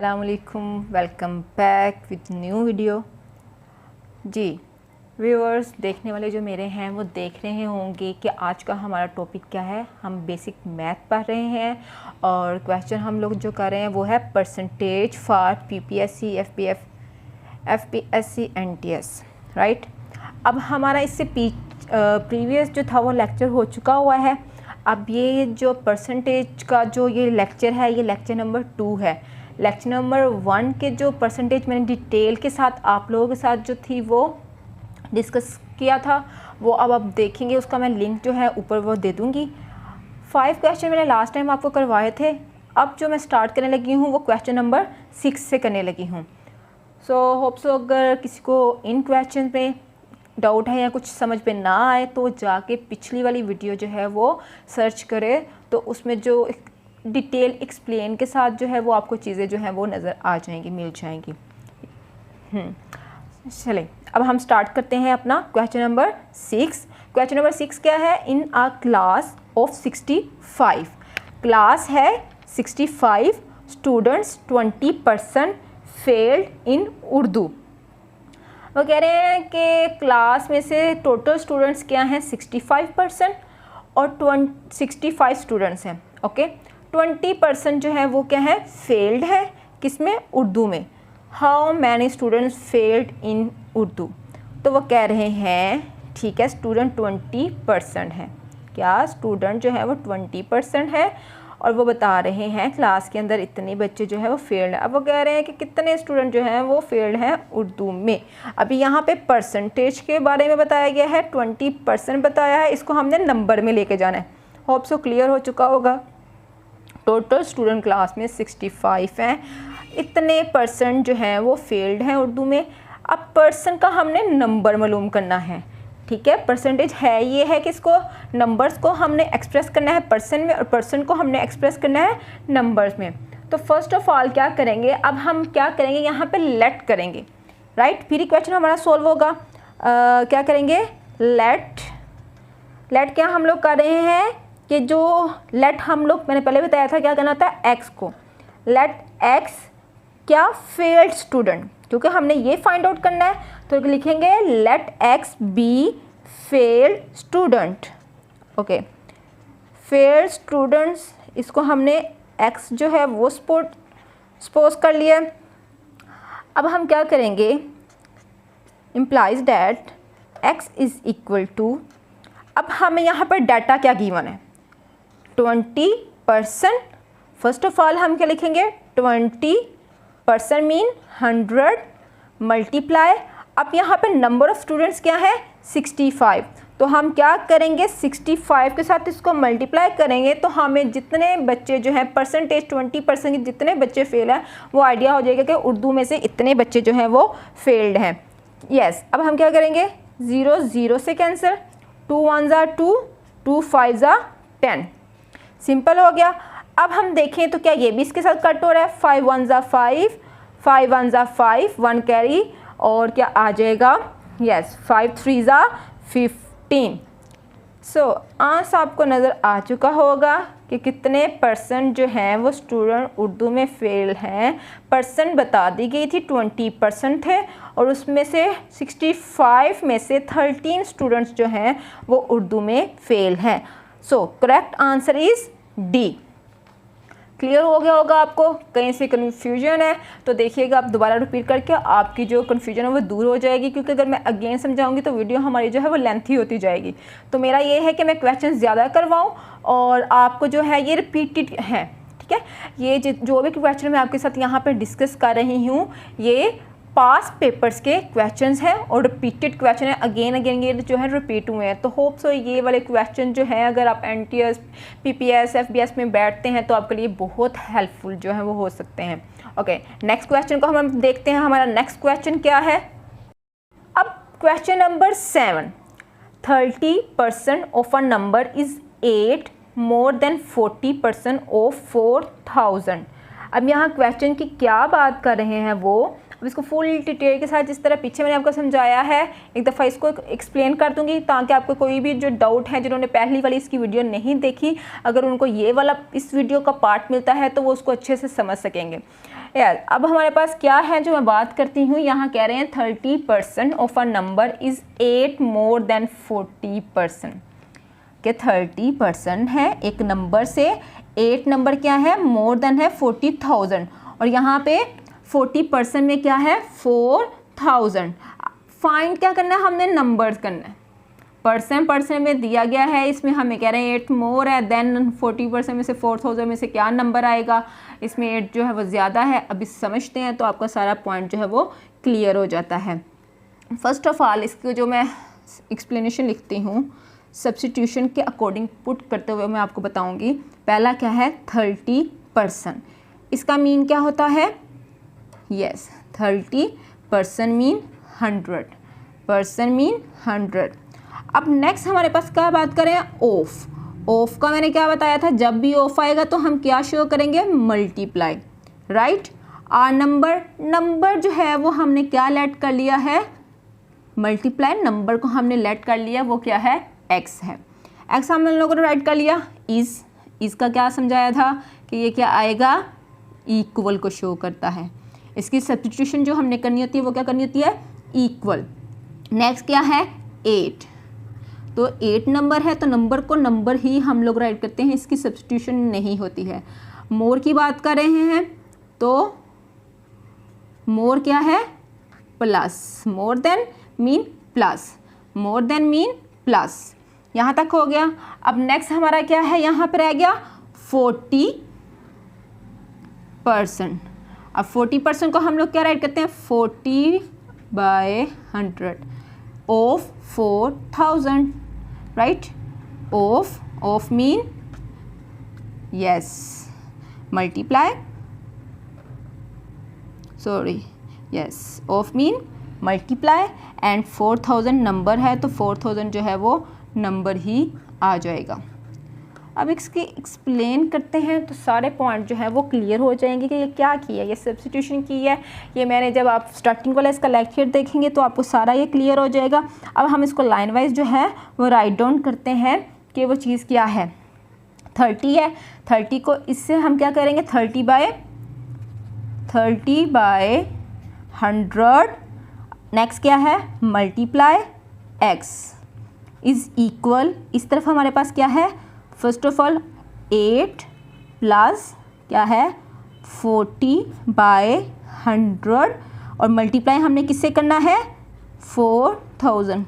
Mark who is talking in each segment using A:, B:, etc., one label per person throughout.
A: अस्सलामुअलैकुम, welcome back with new video. जी viewers, देखने वाले जो मेरे हैं वो देख रहे होंगे कि आज का हमारा टॉपिक क्या है। हम बेसिक मैथ पढ़ रहे हैं और क्वेश्चन हम लोग जो कर रहे हैं वो है percentage for PPSC, FPSC, NTS, right. अब हमारा इससे प्रीवियस जो था वो लेक्चर हो चुका हुआ है। अब ये जो परसेंटेज का जो ये लेक्चर है, ये लेक्चर नंबर 2 है। लेक्चर नंबर 1 के जो परसेंटेज मैंने डिटेल के साथ आप लोगों के साथ जो थी वो डिस्कस किया था, वो अब आप देखेंगे। उसका मैं लिंक जो है ऊपर वो दे दूँगी। 5 क्वेश्चन मैंने लास्ट टाइम आपको करवाए थे। अब जो मैं स्टार्ट करने लगी हूँ वो क्वेश्चन नंबर 6 से करने लगी हूँ। होप सो अगर किसी को इन क्वेश्चन पे डाउट है या कुछ समझ पे ना आए तो जाके पिछली वाली वीडियो जो है वो सर्च करे, तो उसमें जो डिटेल एक्सप्लेन के साथ जो है वो आपको चीज़ें जो हैं वो नज़र आ जाएंगी, मिल जाएंगी। चलें अब हम स्टार्ट करते हैं अपना क्वेश्चन नंबर 6। क्वेश्चन नंबर 6 क्या है? इन आ क्लास ऑफ 65, क्लास है 65, स्टूडेंट्स 20% फेल्ड इन उर्दू। वो कह रहे हैं कि क्लास में से टोटल स्टूडेंट्स क्या हैं 65% और 65 स्टूडेंट्स हैं। ओके, 20% जो है वो क्या है? फेल्ड है। किसमें? उर्दू में। How many students failed in Urdu? तो वो कह रहे हैं ठीक है, स्टूडेंट 20% है। क्या? स्टूडेंट जो है वो 20% है और वो बता रहे हैं क्लास के अंदर इतने बच्चे जो है वो फेल्ड है। अब वो कह रहे हैं कि कितने स्टूडेंट जो हैं वो फेल्ड हैं उर्दू में। अभी यहाँ पे परसेंटेज के बारे में बताया गया है, 20% बताया है, इसको हमने नंबर में लेके जाना है। होप सो क्लियर हो चुका होगा। टोटल स्टूडेंट क्लास में 65 हैं, इतने परसेंट जो हैं वो फेल्ड हैं उर्दू में। अब पर्सन का हमने नंबर मालूम करना है, ठीक है। परसेंटेज है ये है कि इसको नंबर्स को हमने एक्सप्रेस करना है पर्सन में और पर्सन को हमने एक्सप्रेस करना है नंबर्स में। तो फर्स्ट ऑफ ऑल क्या करेंगे, अब हम क्या करेंगे, यहाँ पे लेट करेंगे, राइट। फिर ही क्वेश्चन हमारा सॉल्व होगा। क्या करेंगे? लेट क्या हम लोग कर रहे हैं कि जो लेट हम लोग, मैंने पहले बताया था क्या करना था, एक्स को। लेट एक्स क्या? फेल्ड स्टूडेंट, क्योंकि हमने ये फाइंड आउट करना है तो लिखेंगे let X be failed student. Okay, failed students, इसको हमने एक्स जो है वो सपोज कर लिया। अब हम क्या करेंगे, implies that X is equal to, अब हमें यहाँ पर डाटा क्या गिवन है? 20%। फर्स्ट ऑफ ऑल हम क्या लिखेंगे? 20% मीन 100 मल्टीप्लाई। अब यहाँ पे नंबर ऑफ़ स्टूडेंट्स क्या है? 65। तो हम क्या करेंगे, 65 के साथ इसको मल्टीप्लाई करेंगे तो हमें जितने बच्चे जो हैं परसेंटेज 20% के जितने बच्चे फेल हैं वो आइडिया हो जाएगा कि उर्दू में से इतने बच्चे जो हैं वो फेल्ड हैं। यस, अब हम क्या करेंगे, 0 0 से कैंसिल, 2 1 = 2, 2 5 = 10, सिंपल हो गया। अब हम देखें तो क्या ये भी इसके साथ कट हो रहा है, 5 1 = 5, 5 1 = 5, 1 कैरी और क्या आ जाएगा, यस 5 3 = 15। आंसर आपको नज़र आ चुका होगा कि कितने परसेंट जो हैं वो स्टूडेंट उर्दू में फेल हैं। परसेंट बता दी गई थी, 20% थे और उसमें से 65 में से 13 स्टूडेंट्स जो हैं वो उर्दू में फेल हैं। Correct answer is D. Clear हो गया होगा आपको, कहीं से कन्फ्यूजन है तो देखिएगा, आप दोबारा रिपीट करके आपकी जो कन्फ्यूजन है वो दूर हो जाएगी, क्योंकि अगर मैं अगेन समझाऊंगी तो वीडियो हमारी जो है वो लेंथी होती जाएगी। तो मेरा ये है कि मैं क्वेश्चन ज़्यादा करवाऊं और आपको जो है ये रिपीटेड है, ठीक है। ये जो भी क्वेश्चन मैं आपके साथ यहाँ पर डिस्कस कर रही हूँ ये पास पेपर्स के क्वेश्चंस हैं और रिपीटेड क्वेश्चन है, अगेन ये जो है रिपीट हुए हैं। तो होप सो ये वाले क्वेश्चन जो है अगर आप एनटीएस, पीपीएस, एफबीएस में बैठते हैं तो आपके लिए बहुत हेल्पफुल जो है वो हो सकते हैं। ओके, नेक्स्ट क्वेश्चन को हम देखते हैं। हमारा नेक्स्ट क्वेश्चन क्या है? अब question number 7, 30% of a number is 8 more than 40% of 4000। अब यहाँ क्वेश्चन की क्या बात कर रहे हैं वो, अब इसको फुल डिटेल के साथ जिस तरह पीछे मैंने आपको समझाया है एक दफ़ा इसको एक्सप्लेन कर दूंगी, ताकि आपको कोई भी जो डाउट है, जिन्होंने पहली वाली इसकी वीडियो नहीं देखी, अगर उनको ये वाला इस वीडियो का पार्ट मिलता है तो वो उसको अच्छे से समझ सकेंगे। यार अब हमारे पास क्या है जो मैं बात करती हूँ, यहाँ कह रहे हैं 30% of a number is 8 more than 40%, कि 30% है एक नंबर से 8 नंबर क्या है, मोर देन है 40,000, और यहाँ पे 40% में क्या है 4000। फाइंड क्या करना है, हमने नंबर्स करना है। परसेंट में दिया गया है, इसमें हमें कह रहे हैं 8 मोर है देन 40% में से 4000 में से क्या नंबर आएगा, इसमें 8 जो है वो ज़्यादा है। अभी समझते हैं तो आपका सारा पॉइंट जो है वो क्लियर हो जाता है। फर्स्ट ऑफ ऑल इसको जो मैं एक्सप्लेनेशन लिखती हूँ सब्स्टिट्यूशन के अकॉर्डिंग पुट करते हुए मैं आपको बताऊँगी। पहला क्या है 30%, इसका मीन क्या होता है, यस 30% मीन 100%, मीन 100। अब नेक्स्ट हमारे पास क्या बात करें, ऑफ का मैंने क्या बताया था, जब भी ऑफ आएगा तो हम क्या शो करेंगे, मल्टीप्लाई, राइट। और नंबर जो है वो हमने क्या लेट कर लिया है, मल्टीप्लाई नंबर को हमने लेट कर लिया, वो क्या है, एक्स है। एक्स हम लोगों ने राइट कर लिया। इज़ का क्या समझाया था कि ये क्या आएगा, इक्वल को शो करता है। इसकी सब्स्टिट्यूशन जो हमने करनी होती है वो क्या करनी होती है, इक्वल। नेक्स्ट क्या है 8, तो 8 नंबर है तो नंबर को नंबर ही हम लोग राइट करते हैं, इसकी सब्स्टिट्यूशन नहीं होती है। मोर की बात कर रहे हैं तो मोर क्या है, plus, more than mean plus, more than mean plus. यहाँ तक हो गया। अब नेक्स्ट हमारा क्या है, यहाँ पर रह गया 40%। अब 40% को हम लोग क्या राइट करते हैं, 40/100 of 4000, right. Of mean yes multiply, sorry yes of mean multiply and 4000 number है तो 4000 जो है वो नंबर ही आ जाएगा। अब इसकी एक्सप्लेन करते हैं तो सारे पॉइंट जो है वो क्लियर हो जाएंगे कि ये क्या किया है, ये सब्स्टिट्यूशन की है। ये मैंने जब आप स्टार्टिंग वाला इसका लेक्चर देखेंगे तो आपको सारा ये क्लियर हो जाएगा। अब हम इसको लाइन वाइज जो है वो राइट डाउन करते हैं कि वो चीज़ क्या है। 30 है, 30 को इससे हम क्या करेंगे, 30/100। नेक्स्ट क्या है, मल्टीप्लाई एक्स इज़ इक्वल, इस तरफ हमारे पास क्या है, फर्स्ट ऑफ ऑल 8 प्लस क्या है 40/100 और मल्टीप्लाई हमने किससे करना है, 4000।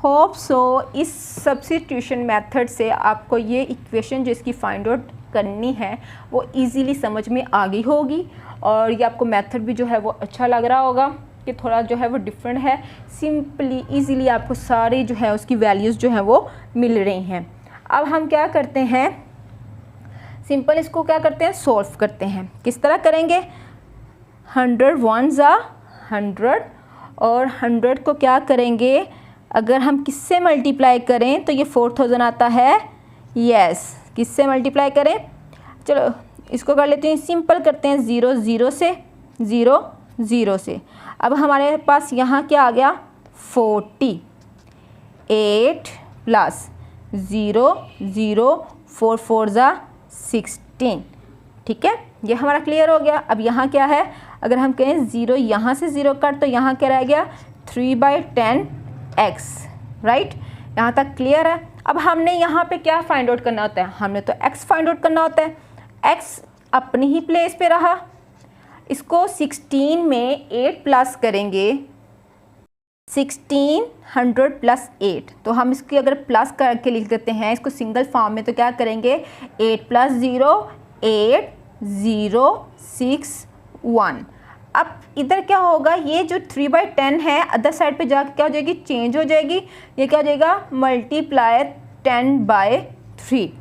A: होप सो इस सब्स्टिट्यूशन मेथड से आपको ये इक्वेशन जो इसकी फाइंड आउट करनी है वो इजीली समझ में आ गई होगी, और ये आपको मेथड भी जो है वो अच्छा लग रहा होगा कि थोड़ा जो है वो डिफरेंट है। सिंपली इजीली आपको सारी जो है उसकी वैल्यूज़ जो है वो मिल रही हैं। अब हम क्या करते हैं, सिंपल इसको क्या करते हैं, सॉल्व करते हैं। किस तरह करेंगे, 100 1s 100 और 100 को क्या करेंगे, अगर हम किससे मल्टीप्लाई करें तो ये 4000 आता है, यस किससे मल्टीप्लाई करें, चलो इसको कर लेते हैं, सिंपल करते हैं 0 0 से 0 0 से। अब हमारे पास यहाँ क्या आ गया 40, 8 प्लस 0 0 4 4s 16, ठीक है, ये हमारा क्लियर हो गया। अब यहाँ क्या है, अगर हम कहें 0 यहाँ से 0 कट तो यहाँ क्या रह गया 3/10x, राइट। यहाँ तक क्लियर है। अब हमने यहाँ पे क्या फाइंड आउट करना होता है, हमने तो x फाइंड आउट करना होता है। x अपनी ही प्लेस पे रहा, इसको 16 में 8 प्लस करेंगे, 1600 प्लस 8, तो हम इसकी अगर प्लस करके लिख देते हैं इसको सिंगल फॉर्म में तो क्या करेंगे 8 + 0 8 0 6 1। अब इधर क्या होगा, ये जो 3/10 है अदर साइड पे जाकर क्या हो जाएगी, चेंज हो जाएगी, ये क्या हो जाएगा मल्टीप्लाई 10/3।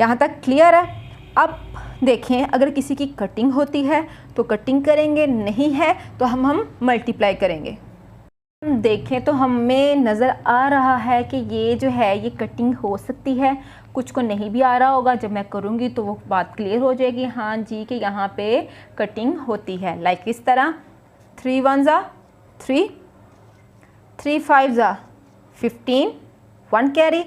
A: यहाँ तक क्लियर है। अब देखें अगर किसी की कटिंग होती है तो कटिंग करेंगे, नहीं है तो हम मल्टीप्लाई करेंगे। देखें तो हमें नज़र आ रहा है कि ये जो है ये कटिंग हो सकती है, कुछ को नहीं भी आ रहा होगा, जब मैं करूँगी तो वो बात क्लियर हो जाएगी, हाँ जी कि यहाँ पे कटिंग होती है। लाइक इस तरह 3 1 ज़ा 3, 3 5 ज़ा 15, 1 कैरी,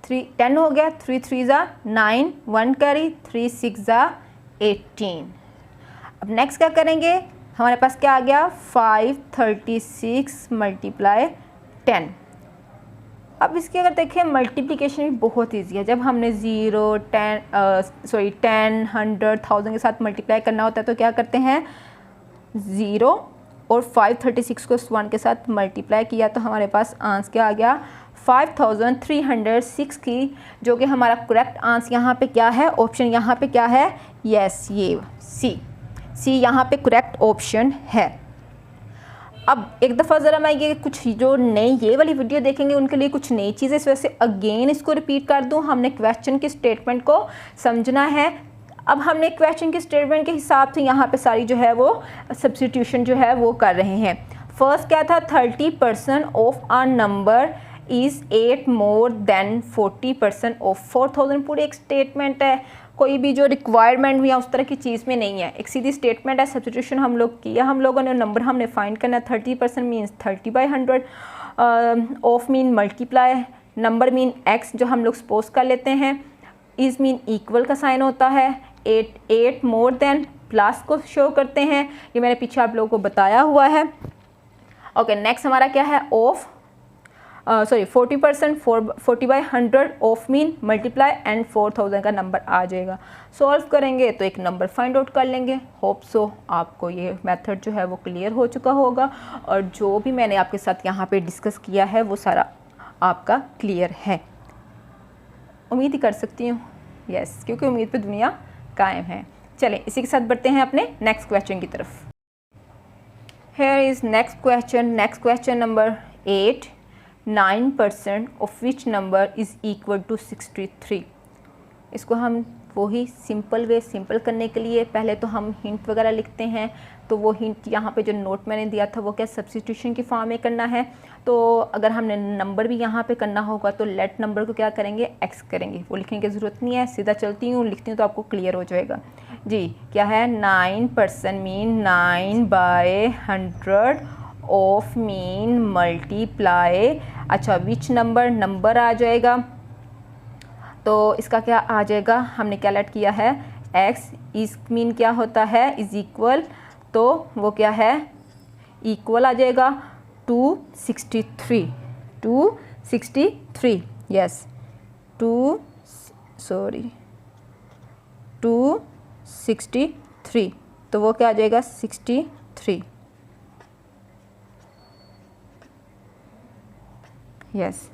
A: 3 10 हो गया, 3 3 ज़ा 9, 1 कैरी, 3 6 ज़ा 18। अब नेक्स्ट क्या करेंगे, हमारे पास क्या आ गया 536 मल्टीप्लाई 10। अब इसकी अगर देखें मल्टीप्लिकेशन भी बहुत ईजी है। जब हमने 0 10 10 100 1000 के साथ मल्टीप्लाई करना होता है तो क्या करते हैं, 0 और 536 को 1 के साथ मल्टीप्लाई किया तो हमारे पास आंसर क्या आ गया 5306 की, जो कि हमारा करेक्ट आंसर यहाँ पे क्या है, ऑप्शन यहाँ पे क्या है, यस ये सी यहाँ पे करेक्ट ऑप्शन है। अब एक दफ़ा ज़रा मैं ये कुछ जो नई ये वाली वीडियो देखेंगे उनके लिए कुछ नई चीज़ें, इस वजह से अगेन इसको रिपीट कर दूँ। हमने क्वेश्चन के स्टेटमेंट को समझना है। अब हमने क्वेश्चन के स्टेटमेंट के हिसाब से यहाँ पे सारी जो है वो सब्स्टिट्यूशन जो है वो कर रहे हैं। फर्स्ट क्या था, 30% of a number is 8 more than 40% of 4000। पूरी एक स्टेटमेंट है, कोई भी जो रिक्वायरमेंट भी है उस तरह की चीज़ में नहीं है, एक सीधी स्टेटमेंट है। सब्स्टिट्यूशन हम लोग किया, हम लोगों ने नंबर हमने फाइंड करना है। 30% means 30/100, of mean multiply, number mean x जो हम लोग सपोज कर लेते हैं, इज़ मीन इक्वल का साइन होता है, 8 मोर देन प्लस को शो करते हैं, ये मैंने पीछे आप लोगों को बताया हुआ है। ओके नेक्स्ट हमारा क्या है, of 40% 40/100 of mean multiply and 4000 का नंबर आ जाएगा। सॉल्व करेंगे तो एक नंबर फाइंड आउट कर लेंगे। होप सो आपको ये मेथड जो है वो क्लियर हो चुका होगा और जो भी मैंने आपके साथ यहाँ पे डिस्कस किया है वो सारा आपका क्लियर है, उम्मीद ही कर सकती हूँ। यस, क्योंकि उम्मीद पे दुनिया कायम है। चलें इसी के साथ बढ़ते हैं अपने नेक्स्ट क्वेश्चन की तरफ। Here is next question number 8, 9% of which number is equal to 63। इसको हम वही सिंपल करने के लिए पहले तो हम हिंट वगैरह लिखते हैं। तो वो हिंट यहाँ पे जो नोट मैंने दिया था वो क्या सब्स्टिट्यूशन की फॉर्म में करना है। तो अगर हमने नंबर भी यहाँ पे करना होगा तो लेट नंबर को क्या करेंगे, एक्स करेंगे, वो लिखने की ज़रूरत नहीं है, सीधा चलती हूँ लिखती हूँ तो आपको क्लियर हो जाएगा। जी क्या है, 9% मीन 9/100 ऑफ मीन मल्टीप्लाई, अच्छा विच नंबर आ जाएगा, तो इसका क्या आ जाएगा, हमने क्या लेट किया है x, इस मीन क्या होता है इज इक्वल, तो वो क्या है इक्वल आ जाएगा 263 यस 263, तो वो क्या आ जाएगा 63 यस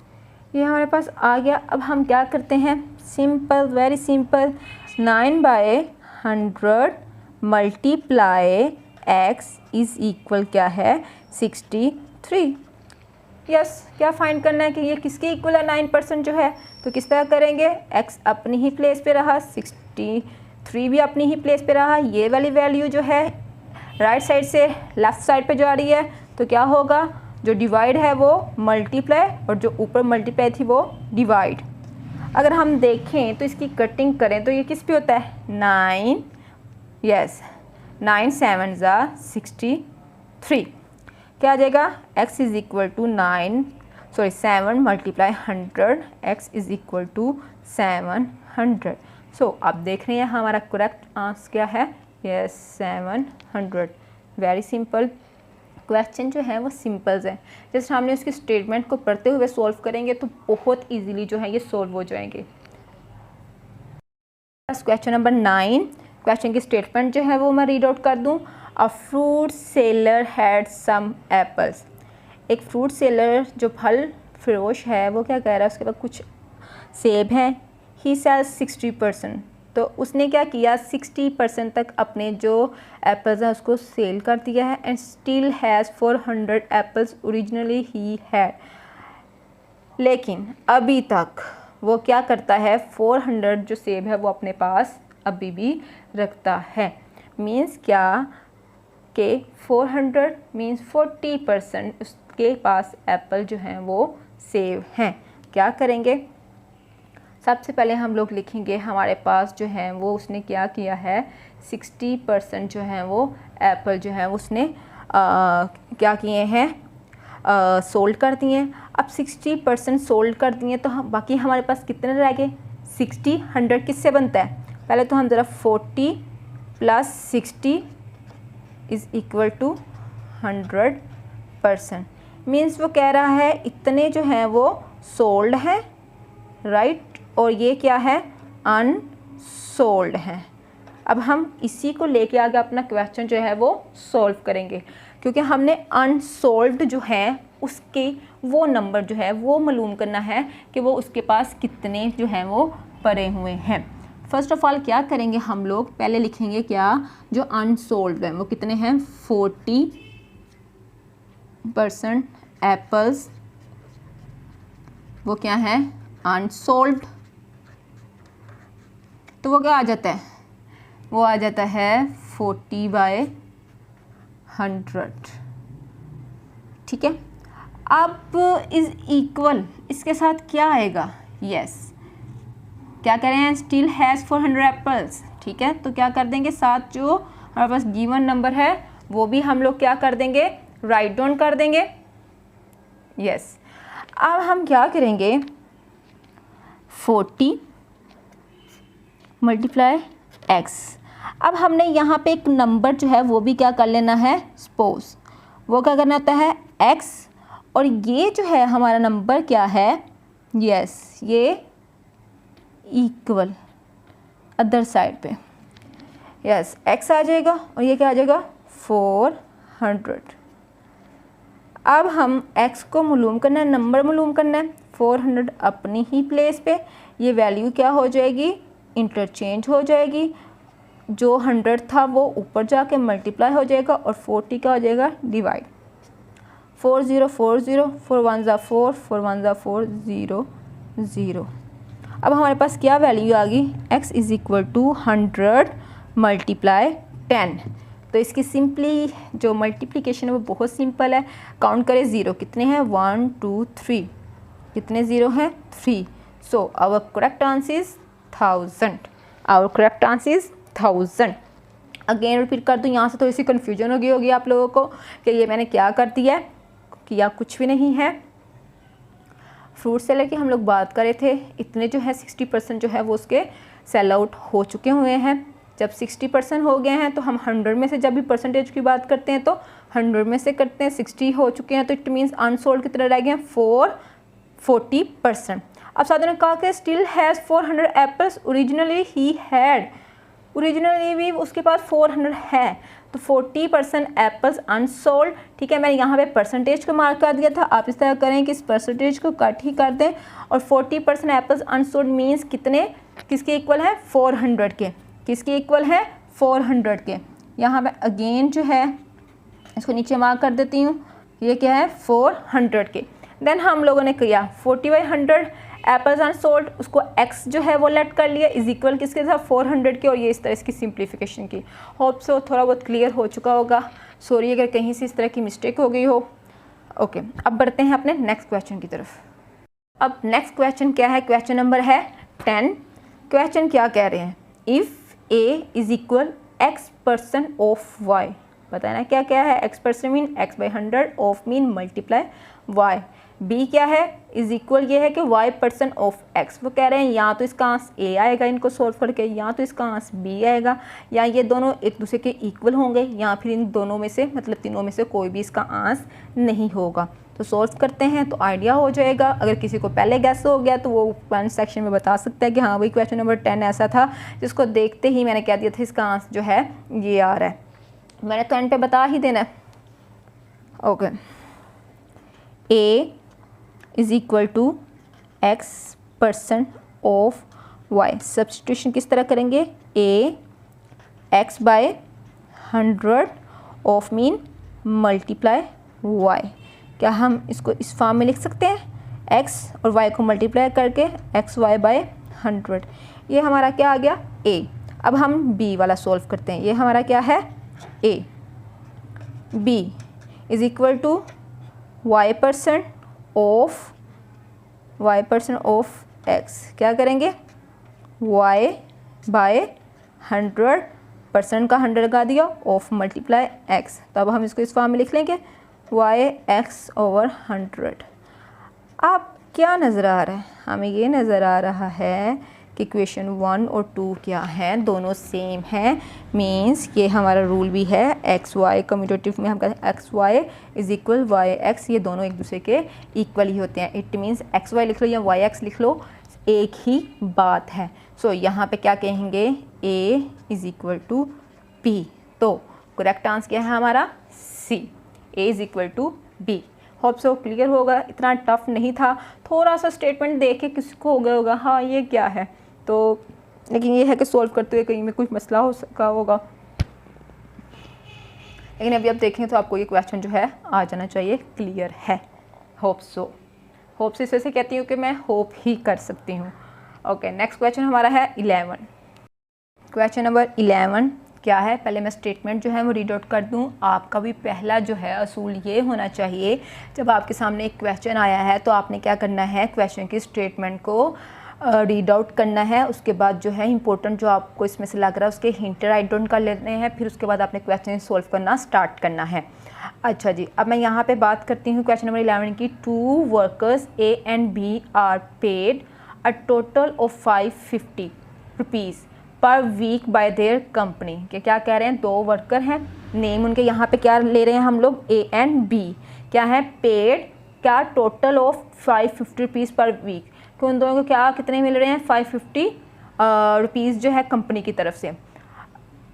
A: ये हमारे पास आ गया। अब हम क्या करते हैं, simple, very simple, 9/100 multiply x is equal क्या है 63। यस क्या फाइंड करना है कि ये किसके इक्वल है, 9% जो है, तो किस तरह करेंगे, x अपनी ही प्लेस पे रहा, 63 भी अपनी ही प्लेस पे रहा, ये वाली वैल्यू जो है राइट साइड से लेफ़्ट साइड पे जा रही है, तो क्या होगा, जो डिवाइड है वो मल्टीप्लाई और जो ऊपर मल्टीप्लाई थी वो डिवाइड। अगर हम देखें तो इसकी कटिंग करें तो ये किस पे होता है 9, यस 9 7 63, क्या आ जाएगा x is equal to 7 multiply 100, x is equal to 700। So आप देख रहे हैं हमारा करेक्ट आंसर क्या है, यस 700। वेरी सिंपल, क्वेश्चन जो है वो सिंपल्स है, जस्ट हमने उसकी स्टेटमेंट को पढ़ते हुए सॉल्व करेंगे तो बहुत इजीली जो है ये सॉल्व हो जाएंगे। क्वेश्चन नंबर 9, क्वेश्चन की स्टेटमेंट जो है वो मैं रीड आउट कर दूं। A fruit seller had some apples. एक फ्रूट सेलर जो फल फरोश है वो क्या कह रहा है, उसके पास कुछ सेब हैं। ही सेल्स 60%, तो उसने क्या किया 60% तक अपने जो एप्पल्स हैं उसको सेल कर दिया है। And still has 400 apples originally he had, लेकिन अभी तक वो क्या करता है 400 जो सेब है वो अपने पास अभी भी रखता है। मीन्स क्या कि 400 मीन्स 40% उसके पास एप्पल जो हैं वो सेब हैं। क्या करेंगे, सबसे पहले हम लोग लिखेंगे हमारे पास जो है वो उसने क्या किया है 60% जो है वो एप्पल जो है उसने क्या किए हैं, सोल्ड कर दिए। अब 60% सोल्ड कर दिए तो हम बाकी हमारे पास कितने रह गए, 60, 100 किससे बनता है, पहले तो हम ज़रा 40 + 60 इज़ इक्वल टू 100%। मीन्स वो कह रहा है इतने जो हैं वो सोल्ड हैं, राइट, और ये क्या है, अनसोल्ड हैं। अब हम इसी को लेके आगे अपना क्वेश्चन जो है वो सॉल्व करेंगे, क्योंकि हमने अनसोल्व्ड जो है उसके वो नंबर जो है वो मालूम करना है कि वो उसके पास कितने जो हैं वो पड़े हुए हैं। फर्स्ट ऑफ ऑल क्या करेंगे हम लोग, पहले लिखेंगे क्या, जो अनसोल्व्ड हैं वो कितने हैं, 40% एप्पल्स वो क्या है, अनसोल्व्ड। तो वो क्या आ जाता है, वो आ जाता है 40/100, ठीक है। अब इज़ इक्वल इसके साथ क्या आएगा, यस, क्या करें हैं, स्टिल हैज़ 400 एप्पल्स, ठीक है। तो क्या कर देंगे, साथ जो हमारे पास गिवन नंबर है वो भी हम लोग क्या कर देंगे, राइट डाउन कर देंगे, यस। अब हम क्या करेंगे, 40 × x। अब हमने यहाँ पे एक नंबर जो है वो भी क्या कर लेना है, सपोज, वो क्या करना होता है x, और ये जो है हमारा नंबर क्या है, यस, ये इक्वल अदर साइड पे, यस, x आ जाएगा और ये क्या आ जाएगा 400। अब हम x को मालूम करना है, नंबर मालूम करना है, 400 अपनी ही प्लेस पे, ये वैल्यू क्या हो जाएगी, इंटरचेंज हो जाएगी, जो 100 था वो ऊपर जाके मल्टीप्लाई हो जाएगा और 40 का हो जाएगा डिवाइड, 40 40, 4 1 ज़ा 4, 4 1 ज़ा 4, 0 0। अब हमारे पास क्या वैल्यू आ गई, x इज़ इक्वल टू 100 × 10। तो इसकी सिंपली जो मल्टीप्लिकेशन है वो बहुत सिंपल है, काउंट करें, ज़ीरो कितने हैं, 1 2 3, कितने ज़ीरो हैं, 3। So our correct answer is 1000, our correct answer is 1000। Again repeat कर दूँ, यहाँ से थोड़ी सी कन्फ्यूजन होगी आप लोगों को कि ये मैंने क्या कर दिया है, किया कुछ भी नहीं है। फ्रूट सेलर की हम लोग बात कर रहे थे, इतने जो है 60% जो है वो उसके सेल आउट हो चुके हुए हैं। जब 60% हो गए हैं तो हम 100 में से जब भी परसेंटेज की बात करते हैं तो 100 में से करते हैं, 60 हो चुके हैं तो इट मीन्स अनसोल्ड कितने रह गए हैं, 40%। अब साधु ने कहा कि still has 400 apples, originally he had, originally भी उसके पास 400 है, तो 40% एप्पल्स अनसोल्ड, ठीक है। मैंने यहाँ पे परसेंटेज को मार्क कर दिया था, आप इस तरह करें कि इस परसेंटेज को कट ही कर दें, और 40% एप्पल्स अनसोल्ड मीन्स कितने, किसके इक्वल है, 400 के, किसके इक्वल है, 400 के। यहाँ पे अगेन जो है इसको नीचे मार्क कर देती हूँ, ये क्या है, 400 के। देन हम लोगों ने किया 40/100 एप्पल्स अनसोल्ड, उसको x जो है वो लेट कर लिया, इज इक्वल किसके साथ, 400 के, और ये इस तरह इसकी सिंप्लीफिकेशन की। होप सो थोड़ा बहुत क्लियर हो चुका होगा, सॉरी अगर कहीं से इस तरह की मिस्टेक हो गई हो। ओके, अब बढ़ते हैं अपने नेक्स्ट क्वेश्चन की तरफ। अब नेक्स्ट क्वेश्चन क्या है, क्वेश्चन नंबर है 10। क्वेश्चन क्या कह रहे हैं, if a is equal x% of y, बताना क्या क्या है, x% mean x/100, of mean multiply y, b क्या है, इज इक्वल ये है कि y% ऑफ x। वो कह रहे हैं या तो इसका आंसर a आएगा इनको सॉल्व करके, या तो इसका आंसर b आएगा, या ये दोनों एक दूसरे के इक्वल होंगे, या फिर इन दोनों में से मतलब तीनों में से कोई भी इसका आंसर नहीं होगा। तो सॉल्व करते हैं तो आइडिया हो जाएगा। अगर किसी को पहले गैस हो गया तो वो कमेंट सेक्शन में बता सकता है कि हाँ वही क्वेश्चन नंबर 10 ऐसा था जिसको देखते ही मैंने कह दिया था इसका आंसर जो है ये आ रहा है, मैंने तो एंड पे बता ही देना है। Okay, a is equal to x% of y, substitution किस तरह करेंगे, a x/100 of mean multiply y। क्या हम इसको इस फॉर्म में लिख सकते हैं, x और y को मल्टीप्लाई करके xy/100, ये हमारा क्या आ गया a। अब हम b वाला सॉल्व करते हैं, ये हमारा क्या है a, b is equal to y% of x, क्या करेंगे y/100 परसेंट का 100 लगा दिया ऑफ मल्टीप्लाई एक्स। तो अब हम इसको इस फॉर्म में लिख लेंगे y(x/100). अब क्या नज़र आ रहा है? हमें ये नज़र आ रहा है कि इक्वेशन 1 और 2 क्या है, दोनों सेम हैं। मींस ये हमारा रूल भी है, एक्स वाई कम्यूटेटिव में हम कहते हैं X Y is equal Y X, ये दोनों एक दूसरे के इक्वल ही होते हैं। इट मीन्स एक्स वाई लिख लो या वाई एक्स लिख लो, एक ही बात है। सो यहाँ पे क्या कहेंगे, A is equal to B. तो करेक्ट आंसर क्या है हमारा, C, A is equal to B. Hope so clear होगा, इतना टफ नहीं था। थोड़ा सा स्टेटमेंट देख के किसको हो गया होगा हाँ ये क्या है, तो लेकिन ये है कि सॉल्व करते हुए कहीं में कुछ मसला हो सका होगा। लेकिन अभी आप देखें तो आपको ये क्वेश्चन जो है आ जाना चाहिए, क्लियर है। होप सो, होप से इस वजह से कहती हूँ कि मैं होप ही कर सकती हूँ। ओके, नेक्स्ट क्वेश्चन हमारा है 11। क्वेश्चन नंबर 11 क्या है, पहले मैं स्टेटमेंट जो है वो रीड आउट कर दूं। आपका भी पहला जो है असूल ये होना चाहिए, जब आपके सामने एक क्वेश्चन आया है तो आपने क्या करना है, क्वेश्चन की स्टेटमेंट को रीड आउट करना है। उसके बाद जो है इंपॉर्टेंट जो आपको इसमें से लग रहा है उसके हिंट राइट डाउन कर लेने हैं, फिर उसके बाद आपने क्वेश्चन सॉल्व करना स्टार्ट करना है। अच्छा जी, अब मैं यहाँ पे बात करती हूँ क्वेश्चन नंबर 11 की। 2 workers A and B are paid a total of 550 rupees per week by their company. के क्या कह रहे हैं, 2 वर्कर हैं, नेम उनके यहाँ पे क्या ले रहे हैं हम लोग, ए एंड बी, क्या है पेड, क्या total of 550 rupees per week. तो उन दोनों को क्या कितने मिल रहे हैं, 550 रुपीज़ जो है कंपनी की तरफ से।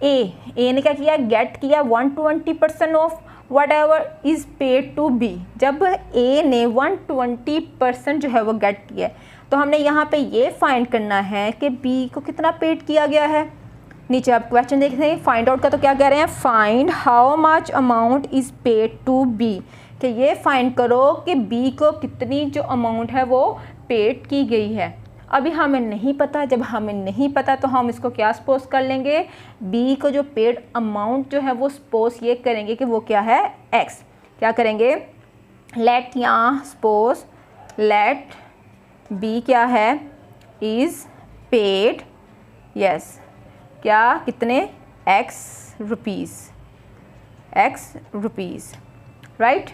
A: ए ने क्या किया, गेट किया 120% of whatever is paid to be. जब ए ने 120% जो है वो गेट किया है, तो हमने यहाँ पे ये फाइंड करना है कि बी को कितना पेड किया गया है। नीचे आप क्वेश्चन देख रहे हैं, फाइंड आउट का तो क्या कह रहे हैं, find how much amount is paid to be, कि ये फाइंड करो कि बी को कितनी जो अमाउंट है वो पेड की गई है। अभी हमें नहीं पता, जब हमें नहीं पता तो हम इसको क्या सपोज कर लेंगे, बी को जो पेड अमाउंट जो है वो सपोज ये करेंगे कि वो क्या है, एक्स। क्या करेंगे, लेट, यहाँ सपोज लेट बी क्या है, इज़ पेड, यस, क्या कितने, एक्स रुपीज़, राइट।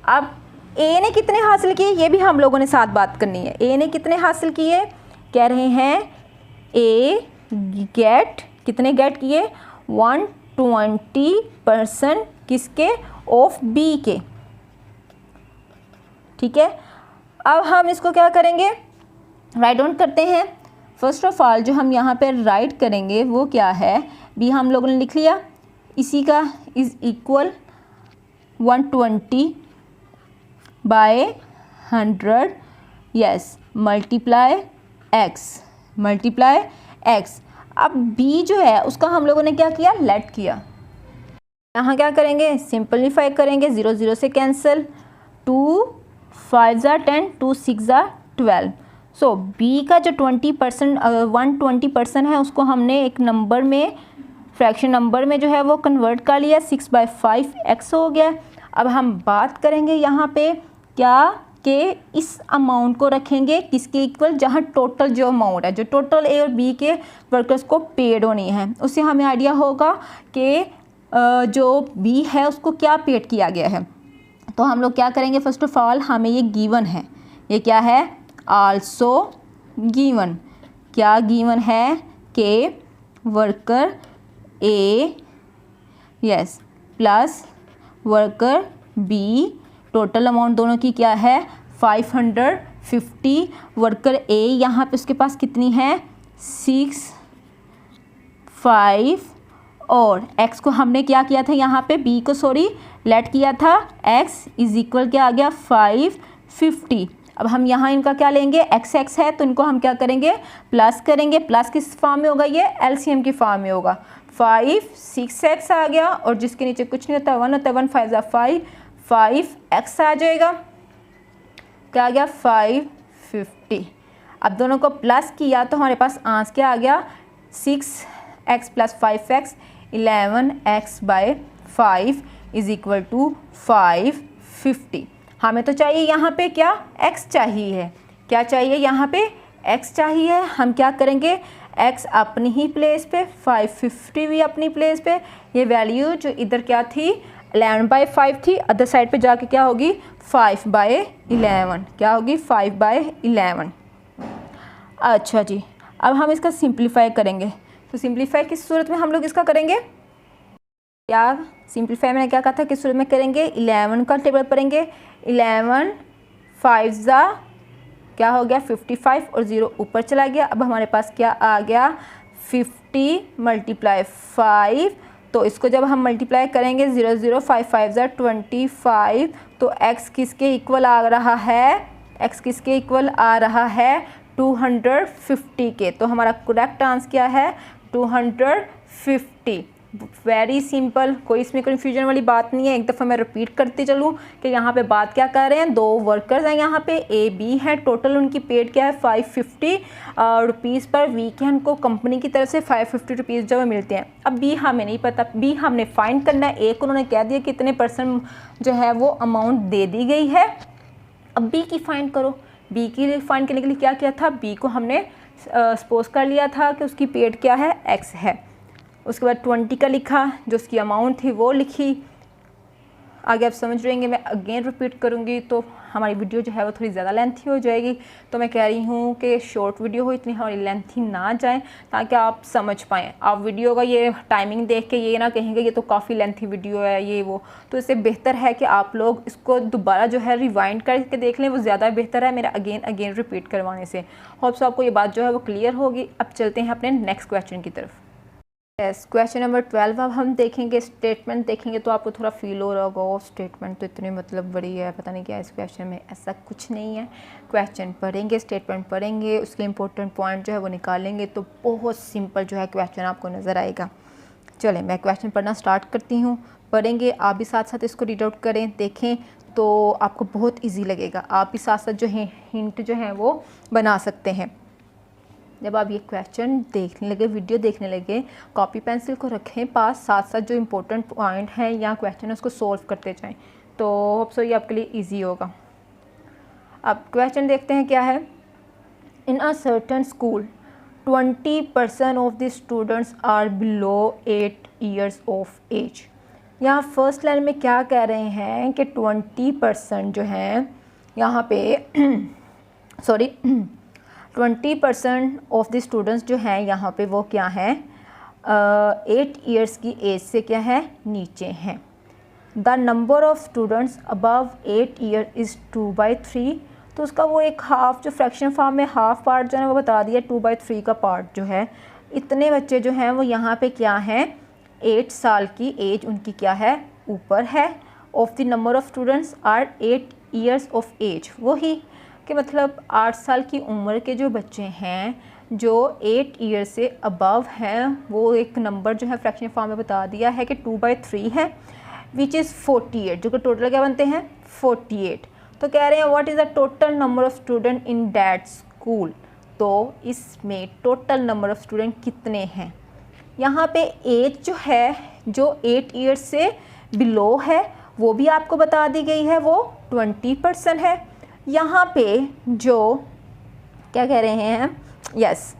A: अब ए ने कितने हासिल किए ये भी हम लोगों ने साथ बात करनी है। ए ने कितने हासिल किए, कह रहे हैं ए गेट, कितने गेट किए, 120% किसके, ऑफ बी के, ठीक है। अब हम इसको क्या करेंगे, राइट डाउन करते हैं। फर्स्ट ऑफ ऑल जो हम यहाँ पे राइट करेंगे वो क्या है, बी हम लोगों ने लिख लिया, इसी का is equal 120 by 100, yes, multiply X. अब बी जो है उसका हम लोगों ने क्या किया, लेट किया। यहाँ क्या करेंगे, सिंपलीफाई करेंगे, 0 0 से कैंसिल, 2 5 ज़ा 10, 2 6 ज़ा 12। सो बी का जो 20% 120% है उसको हमने एक नंबर में, फ्रैक्शन नंबर में जो है वो कन्वर्ट कर लिया, 6/5 एक्स हो गया। अब हम बात करेंगे यहाँ पे क्या, कि इस अमाउंट को रखेंगे किसके इक्वल, जहाँ टोटल जो अमाउंट है, जो टोटल ए और बी के वर्कर्स को पेड होनी है, उससे हमें आइडिया होगा कि जो बी है उसको क्या पेड किया गया है। तो हम लोग क्या करेंगे, फर्स्ट ऑफ ऑल हमें ये गिवन है, ये क्या है, आल्सो गिवन, क्या गिवन है कि worker A, yes, plus worker B, total amount दोनों की क्या है, 550। वर्कर ए यहाँ पे उसके पास कितनी है, 6 5, और x को हमने क्या किया था यहाँ पे, b को सॉरी लेट किया था, x इज इक्वल क्या आ गया, 550। अब हम यहाँ इनका क्या लेंगे, x है तो इनको हम क्या करेंगे, प्लस करेंगे। प्लस किस फॉर्म में होगा, ये एलसीएम की फॉर्म में होगा। 5 6x आ गया, और जिसके नीचे कुछ नहीं होता, 1 होता है, 1 5 ज़ा 5, 5x आ जाएगा, क्या आ गया, 550। अब दोनों को प्लस किया तो हमारे पास आंसर क्या आ गया, 6x + 5x, 11x/5 is equal to 550। हमें तो चाहिए यहाँ पे क्या, x चाहिए है, क्या चाहिए यहाँ पे, x चाहिए। हम क्या करेंगे, x अपनी ही प्लेस पे, 550 भी अपनी प्लेस पे। ये वैल्यू जो इधर क्या थी 11/5 थी, अदर साइड पे जाके क्या होगी 5/11, क्या होगी 5/11। अच्छा जी, अब हम इसका सिंप्लीफाई करेंगे। तो सिंप्लीफाई किस सूरत में हम लोग इसका करेंगे, क्या सिंप्लीफाई मैंने क्या कहा था किस सूरत में करेंगे, 11 का टेबल पढ़ेंगे। 11 5 क्या हो गया 55 और 0 ऊपर चला गया। अब हमारे पास क्या आ गया 50 × 5। तो इसको जब हम मल्टीप्लाई करेंगे 0 0 5 5 25, तो x किसके इक्वल आ रहा है, x किसके इक्वल आ रहा है 250 के। तो हमारा करेक्ट आंसर क्या है 250। वेरी सिंपल, कोई इसमें कन्फ्यूजन वाली बात नहीं है। एक दफ़ा मैं रिपीट करते चलूँ कि यहाँ पे बात क्या कर रहे हैं, दो वर्कर्स हैं यहाँ पे ए बी हैं, टोटल उनकी पेड क्या है 550 रुपीज़ पर वीक है। उनको कंपनी की तरफ से 550 रुपीज़ जो मिलते हैं। अब बी हमें नहीं पता, बी हमने फाइंड करना है। एक उन्होंने कह दिया कितने % जो है वो अमाउंट दे दी गई है। अब बी की फाइंड करो। बी की फाइंड करने के लिए क्या किया था, बी को हमने सपोज कर लिया था कि उसकी पेड क्या है एक्स है। उसके बाद 20 का लिखा, जो उसकी अमाउंट थी वो लिखी। आगे आप समझ रहेंगे, मैं अगेन रिपीट करूँगी तो हमारी वीडियो जो है वो थोड़ी ज़्यादा लेंथी हो जाएगी। तो मैं कह रही हूँ कि शॉर्ट वीडियो हो, इतनी हमारी लेंथी ना जाए, ताकि आप समझ पाएँ। आप वीडियो का ये टाइमिंग देख के ये ना कहेंगे ये तो काफ़ी लेंथी वीडियो है ये वो, तो इससे बेहतर है कि आप लोग इसको दोबारा जो है रिवाइंड करके देख लें, वो ज़्यादा बेहतर है मेरा अगेन रिपीट करवाने से। होप्स आपको ये बात जो है वो क्लियर होगी। अब चलते हैं अपने नेक्स्ट क्वेश्चन की तरफ। यस, क्वेश्चन नंबर 12 अब हम देखेंगे, स्टेटमेंट देखेंगे। तो आपको थोड़ा फील हो रहा होगा स्टेटमेंट तो इतनी मतलब बड़ी है, पता नहीं क्या है इस क्वेश्चन में। ऐसा कुछ नहीं है, क्वेश्चन पढ़ेंगे, स्टेटमेंट पढ़ेंगे, उसके इंपॉर्टेंट पॉइंट जो है वो निकालेंगे तो बहुत सिंपल जो है क्वेश्चन आपको नज़र आएगा। चलें मैं क्वेश्चन पढ़ना स्टार्ट करती हूँ, पढ़ेंगे, आप भी साथ साथ इसको रीड आउट करें, देखें तो आपको बहुत ईजी लगेगा। आप भी साथ साथ जो है हिंट जो है वो बना सकते हैं। जब आप ये क्वेश्चन देखने लगे, वीडियो देखने लगे, कॉपी पेंसिल को रखें पास, साथ साथ जो इम्पोर्टेंट पॉइंट हैं या क्वेश्चन है उसको सॉल्व करते जाएं, तो होप सो ये आपके लिए इजी होगा। अब क्वेश्चन देखते हैं क्या है। In a certain school 20% of the students are below 8 years of age. यहाँ फर्स्ट लाइन में क्या कह रहे हैं कि 20% जो है यहाँ पे सॉरी 20% ऑफ द स्टूडेंट्स जो हैं यहाँ पे वो क्या हैं 8 years की एज से क्या है नीचे हैं। The number of students above 8 years is 2/3। तो उसका वो एक हाफ जो फ्रैक्शन फॉर्म में हाफ पार्ट जो है वो बता दिया, 2/3 का पार्ट जो है। इतने बच्चे जो हैं वो यहाँ पे क्या हैं 8 साल की एज उनकी क्या है ऊपर है। Of the number of students are 8 years of age, वही कि मतलब 8 साल की उम्र के जो बच्चे हैं जो 8 years से अबव हैं, वो एक नंबर जो है फ्रैक्शन फॉर्म में बता दिया है कि 2/3 है, विच इज़ 48, जो कि टोटल क्या बनते हैं 48। तो कह रहे हैं what is the total number of student in that school. तो इसमें टोटल नंबर ऑफ़ स्टूडेंट कितने हैं। यहाँ पे एज जो है जो 8 years से बिलो है वो भी आपको बता दी गई है, वो 20% है। यहाँ पे जो क्या कह रहे हैं यस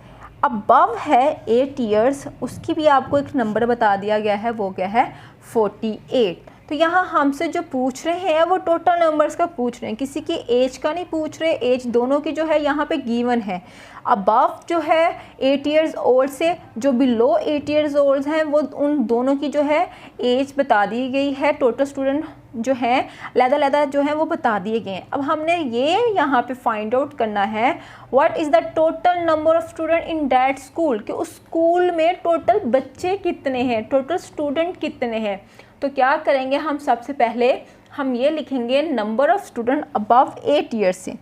A: अबव है 8 years, उसकी भी आपको एक नंबर बता दिया गया है, वो क्या है 48। तो यहाँ हमसे जो पूछ रहे हैं वो टोटल नंबर्स का पूछ रहे हैं, किसी की एज का नहीं पूछ रहे। एज दोनों की जो है यहाँ पे गिवन है। अबव जो है 8 years ओल्ड से जो बिलो 8 years ओल्ड हैं वो उन दोनों की जो है एज बता दी गई है। टोटल स्टूडेंट जो है अलग-अलग जो है वो बता दिए गए हैं। अब हमने ये यहाँ पे फाइंड आउट करना है what is the total number of student in that school, कि उस स्कूल में टोटल बच्चे कितने हैं, टोटल स्टूडेंट कितने हैं। तो क्या करेंगे हम, सबसे पहले हम ये लिखेंगे number of student above 8 years से,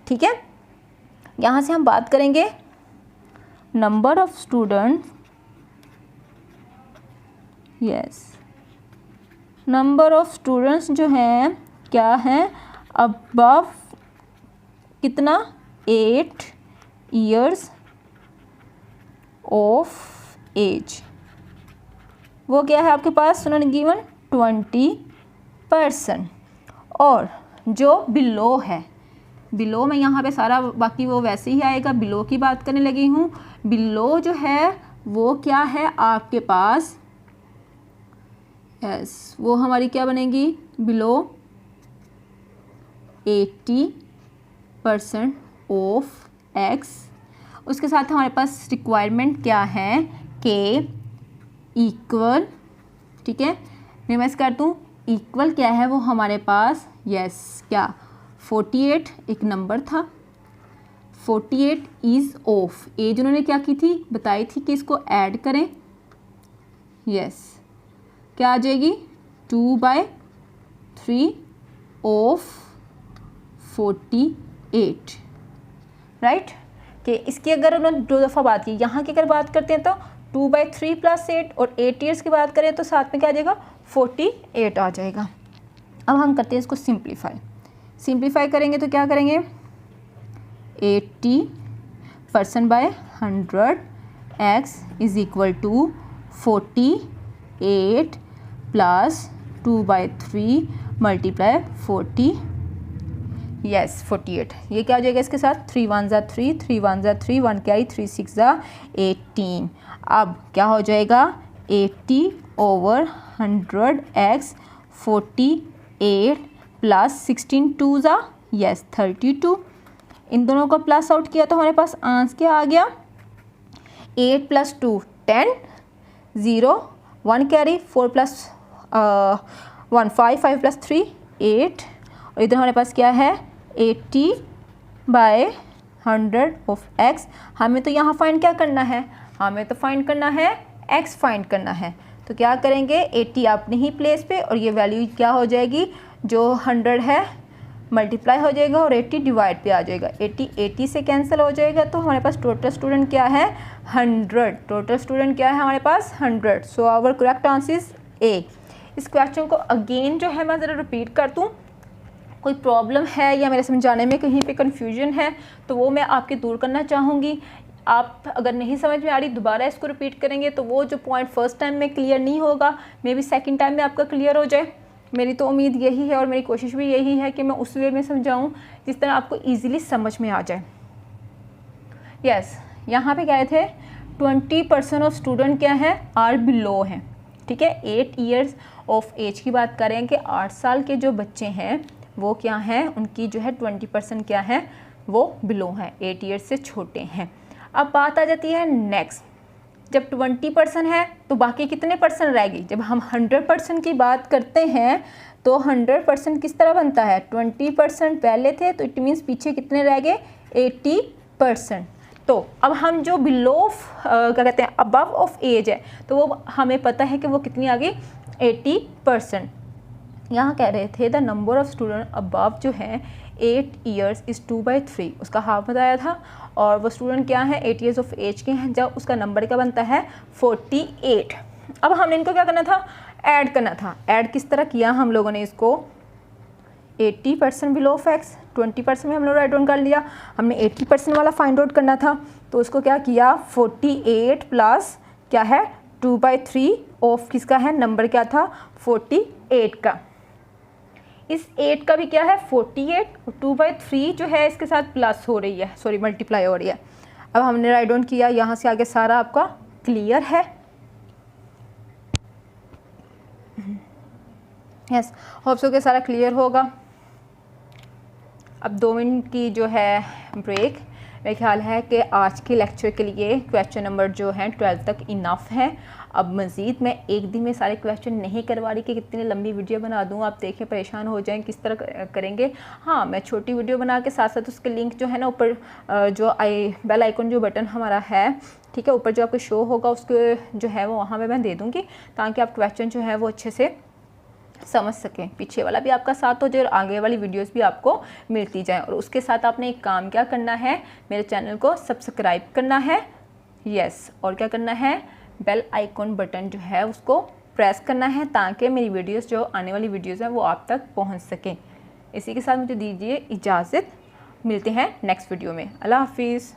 A: ठीक है। यहाँ से हम बात करेंगे number of student, yes number of students जो हैं क्या हैं अबव कितना 8 years ऑफ एज, वो क्या है आपके पास उन्होंने गिवन 20%। और जो बिलो है बिलो मैं यहाँ पे सारा बाकी वो वैसे ही आएगा, बिलो की बात करने लगी हूँ। बिलो जो है वो क्या है आपके पास, यस वो हमारी क्या बनेगी, बिलो 80% ऑफ x। उसके साथ हमारे पास रिक्वायरमेंट क्या है, के इक्वल, ठीक है रिवाइज कर दूँ, इक्वल क्या है वो हमारे पास, यस क्या 48 एक नंबर था, 48 इज़ ऑफ एज उन्होंने क्या की थी, बताई थी कि इसको ऐड करें, यस क्या आ जाएगी 2/3 ऑफ 48, राइट। कि इसकी अगर उन्होंने 2 दफ़ा बात की, यहाँ की अगर बात करते हैं तो 2/3 + 8 और 8 ईयर्स की बात करें तो साथ में क्या आ जाएगा 48 आ जाएगा। अब हम करते हैं इसको सिंप्लीफाई करेंगे तो क्या करेंगे 80% by 100 x is equal to 48 plus 2/3 multiply 40, yes 48। ये क्या हो जाएगा इसके साथ 3 1 ज़ा 3, 3 1 ज़ा 3, 1 क्या आई 3 6 ज़ा 18। अब क्या हो जाएगा 80/100x 48 प्लस 16 2 ज़ा यस 32। इन दोनों को प्लस आउट किया तो हमारे पास आंसर क्या आ गया 8 + 2 10 0 1 कैरी 4 + 1 5 5 + 3 8 और इधर हमारे पास क्या है 80/100 ऑफ x। हमें तो यहाँ फाइंड क्या करना है, हमें तो फाइंड करना है x फाइंड करना है। तो क्या करेंगे 80 अपने ही प्लेस पे और ये वैल्यू क्या हो जाएगी जो 100 है मल्टीप्लाई हो जाएगा और 80 डिवाइड पे आ जाएगा, 80 से कैंसिल हो जाएगा। तो हमारे पास टोटल स्टूडेंट क्या है 100, टोटल स्टूडेंट क्या है हमारे पास 100। So our correct answer is A. इस क्वेश्चन को अगेन जो है मैं ज़रा रिपीट कर दूँ, कोई प्रॉब्लम है या मेरे समझाने में कहीं पे कन्फ्यूजन है तो वो मैं आपकी दूर करना चाहूँगी। आप अगर नहीं समझ में आ रही दोबारा इसको रिपीट करेंगे तो वो जो पॉइंट फर्स्ट टाइम में क्लियर नहीं होगा मे बी सेकंड टाइम में आपका क्लियर हो जाए। मेरी तो उम्मीद यही है और मेरी कोशिश भी यही है कि मैं उस वे में समझाऊँ जिस तरह आपको ईज़िली समझ में आ जाए। यस यहाँ पे कह रहे थे 20% ऑफ स्टूडेंट क्या है आर बिलो हैं, ठीक है 8 ईयर्स ऑफ एज की बात करें कि 8 साल के जो बच्चे हैं वो क्या हैं उनकी जो है 20% क्या है वो बिलो हैं, 8 ईयर्स से छोटे हैं। अब बात आ जाती है नेक्स्ट, जब 20% है तो बाकी कितने परसेंट रहेगी। जब हम 100% की बात करते हैं तो 100% किस तरह बनता है 20% पहले थे तो इट मीन्स पीछे कितने रह गए 80%। तो अब हम जो बिलो क्या कहते हैं अबव ऑफ एज है तो वो हमें पता है कि वो कितनी आ गई 80%। यहाँ कह रहे थे the number of student above जो है 8 ईयर्स इज़ 2/3, उसका हाफ बताया था और वो स्टूडेंट क्या है 8 ईयर्स ऑफ एज के हैं जब उसका नंबर क्या बनता है 48। अब हमने इनको क्या करना था ऐड करना था। ऐड किस तरह किया हम लोगों ने इसको 80% बिलो ऑफ एक्स 20% में हम लोग राइट डाउन कर लिया, हमने 80% वाला फाइंड आउट करना था तो उसको क्या किया 48 प्लस क्या है 2/3 ऑफ किसका है नंबर क्या था 48 का। इस 8 का भी क्या है 48 और 2/3 जो है इसके साथ प्लस हो रही है सॉरी मल्टीप्लाई हो रही है। अब हमने राइट डाउन किया, यहाँ से आगे सारा आपका क्लियर है। यस होप सो के सारा क्लियर होगा। अब 2 मिनट की जो है ब्रेक, मेरे ख्याल है कि आज के लेक्चर के लिए क्वेश्चन नंबर जो है 12 तक इनफ है। अब मज़ीद मैं एक दिन में सारे क्वेश्चन नहीं करवा रही कि कितनी लंबी वीडियो बना दूँ, आप देखें परेशान हो जाएं किस तरह करेंगे। हाँ मैं छोटी वीडियो बना के साथ साथ उसके लिंक जो है ना ऊपर जो बेल आइकन जो बटन हमारा है ठीक है ऊपर जो आपको शो होगा उसके जो है वो वहाँ पे मैं दे दूँगी ताकि आप क्वेश्चन जो है वो अच्छे से समझ सकें, पीछे वाला भी आपका साथ हो जाए और आगे वाली वीडियोस भी आपको मिलती जाए। और उसके साथ आपने एक काम क्या करना है मेरे चैनल को सब्सक्राइब करना है, यस और क्या करना है बेल आइकॉन बटन जो है उसको प्रेस करना है ताकि मेरी वीडियोस जो आने वाली वीडियोस हैं वो आप तक पहुंच सकें। इसी के साथ मुझे दीजिए इजाज़त, मिलते हैं नेक्स्ट वीडियो में। अल्लाह हाफिज़।